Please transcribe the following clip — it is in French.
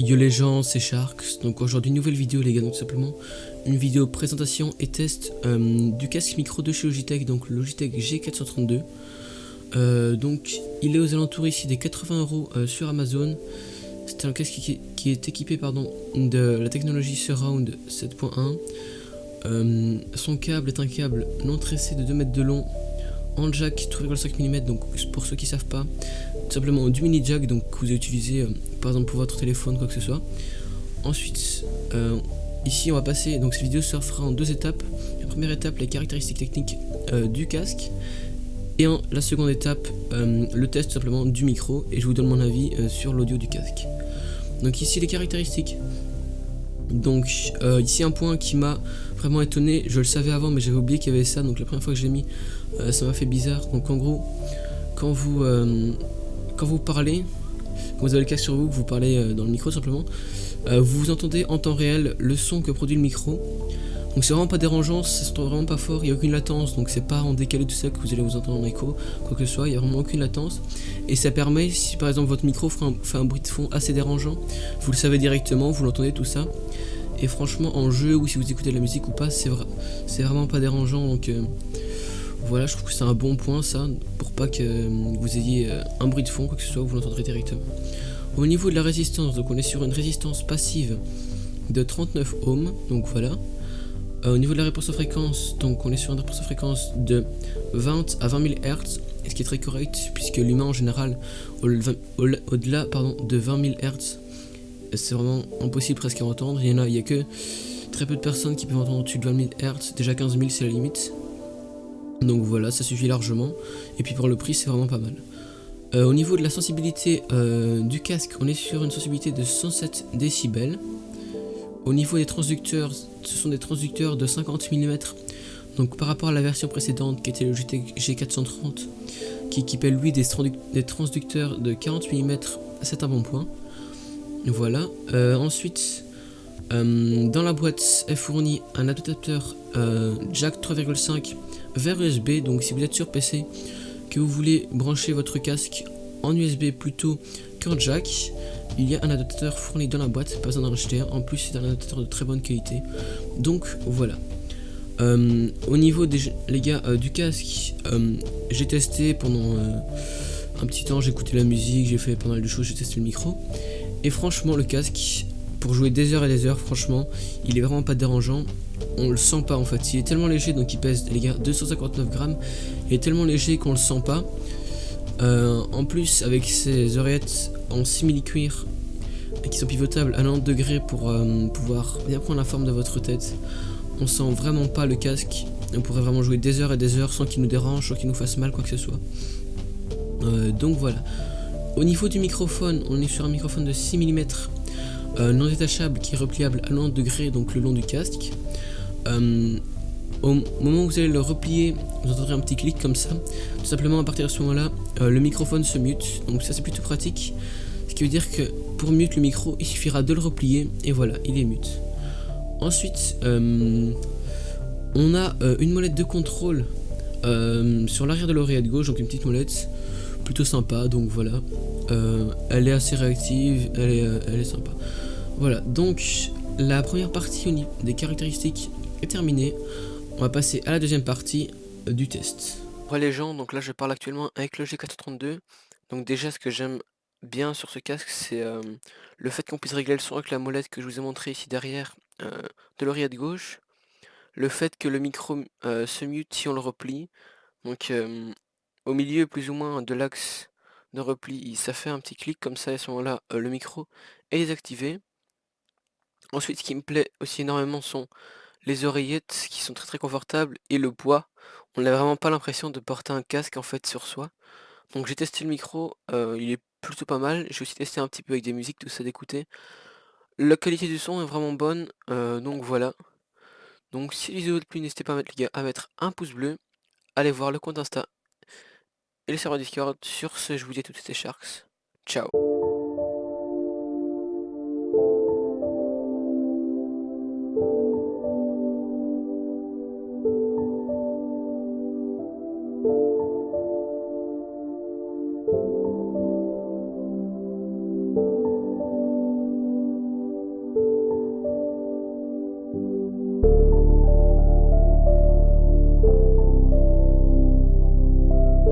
Yo les gens, c'est Sharks. Donc aujourd'hui nouvelle vidéo les gars, donc tout simplement une vidéo présentation et test du casque micro de chez Logitech, donc le Logitech G432. Donc il est aux alentours ici des 80 € sur Amazon. C'est un casque qui est équipé de la technologie Surround 7.1. Son câble est un câble non tressé de 2 mètres de long en jack 3,5 mm, donc pour ceux qui savent pas, tout simplement du mini jack, donc que vous utilisez par exemple pour votre téléphone, quoi que ce soit. Ensuite, ici on va passer, donc cette vidéo se fera en deux étapes. La première étape, les caractéristiques techniques du casque, et la seconde étape, le test tout simplement du micro, et je vous donne mon avis sur l'audio du casque. Donc ici les caractéristiques. Donc ici un point qui m'a vraiment étonné, je le savais avant mais j'avais oublié qu'il y avait ça, donc la première fois que je l'ai mis ça m'a fait bizarre. Donc en gros quand vous parlez, quand vous avez le casque sur vous, que vous parlez dans le micro simplement, vous entendez en temps réel le son que produit le micro. Donc c'est vraiment pas dérangeant, ça s'entend vraiment pas fort, il n'y a aucune latence, donc c'est pas en décalé tout ça que vous allez vous entendre en écho, quoi que ce soit, il n'y a vraiment aucune latence. Et ça permet, si par exemple votre micro fait un bruit de fond assez dérangeant, vous le savez directement, vous l'entendez tout ça. Et franchement en jeu ou si vous écoutez de la musique ou pas, c'est vraiment pas dérangeant, donc voilà, je trouve que c'est un bon point ça, pour pas que vous ayez un bruit de fond, quoi que ce soit, vous l'entendrez directement. Au niveau de la résistance, donc on est sur une résistance passive de 39 ohms, donc voilà. Au niveau de la réponse aux fréquences, donc on est sur une réponse aux fréquences de 20 à 20 000 Hz, ce qui est très correct puisque l'humain en général, au-delà de 20 000 Hz, c'est vraiment impossible presque à entendre. Il y a que très peu de personnes qui peuvent entendre au-dessus de 20 000 Hz, déjà 15 000 c'est la limite. Donc voilà, ça suffit largement. Et puis pour le prix, c'est vraiment pas mal. Au niveau de la sensibilité du casque, on est sur une sensibilité de 107 décibels. Au niveau des transducteurs, ce sont des transducteurs de 50 mm. Donc par rapport à la version précédente qui était le Logitech G430, qui équipait lui des transducteurs de 40 mm, c'est un bon point. Voilà. Ensuite, dans la boîte est fourni un adaptateur jack 3,5 vers USB. Donc si vous êtes sur PC, que vous voulez brancher votre casque en USB plutôt qu'en jack, il y a un adaptateur fourni dans la boîte, pas besoin d'en acheter un. En plus c'est un adaptateur de très bonne qualité. Donc voilà. Au niveau les gars du casque, j'ai testé pendant un petit temps, j'ai écouté la musique, j'ai fait pas mal de choses, j'ai testé le micro. Et franchement le casque, pour jouer des heures et des heures, franchement, il est vraiment pas dérangeant. On le sent pas en fait, il est tellement léger, donc il pèse les gars 259 grammes. Il est tellement léger qu'on le sent pas. En plus avec ses oreillettes en simili-cuir qui sont pivotables à 90 degrés pour pouvoir bien prendre la forme de votre tête, on sent vraiment pas le casque. On pourrait vraiment jouer des heures et des heures sans qu'il nous dérange, sans qu'il nous fasse mal, quoi que ce soit. Donc voilà. Au niveau du microphone, on est sur un microphone de 6 mm non détachable qui est repliable à 90 degrés, donc le long du casque. Au moment où vous allez le replier, vous entendrez un petit clic comme ça. Tout simplement à partir de ce moment là, le microphone se mute, donc ça c'est plutôt pratique. Ce qui veut dire que pour mute le micro, il suffira de le replier et voilà, il est mute. Ensuite, on a une molette de contrôle sur l'arrière de l'oreillette gauche, donc une petite molette plutôt sympa, donc voilà. Elle est assez réactive, elle est sympa. Voilà, donc la première partie des caractéristiques est terminée. On va passer à la deuxième partie du test. Ouais les gens, donc là je parle actuellement avec le G432. Donc déjà ce que j'aime bien sur ce casque, c'est le fait qu'on puisse régler le son avec la molette que je vous ai montré ici derrière de l'oreillette gauche. Le fait que le micro se mute si on le replie. Donc au milieu plus ou moins de l'axe de repli, ça fait un petit clic comme ça, et à ce moment-là, le micro est désactivé. Ensuite, ce qui me plaît aussi énormément sont les oreillettes qui sont très très confortables et le poids. On n'a vraiment pas l'impression de porter un casque en fait sur soi. Donc j'ai testé le micro, il est plutôt pas mal. J'ai aussi testé un petit peu avec des musiques, tout ça d'écouter. La qualité du son est vraiment bonne, donc voilà. Donc si les vidéo vous a plu, n'hésitez pas les gars, à mettre un pouce bleu. Allez voir le compte Insta et le serveur Discord. Sur ce, je vous dis à toutes, c'était Sharks. Ciao.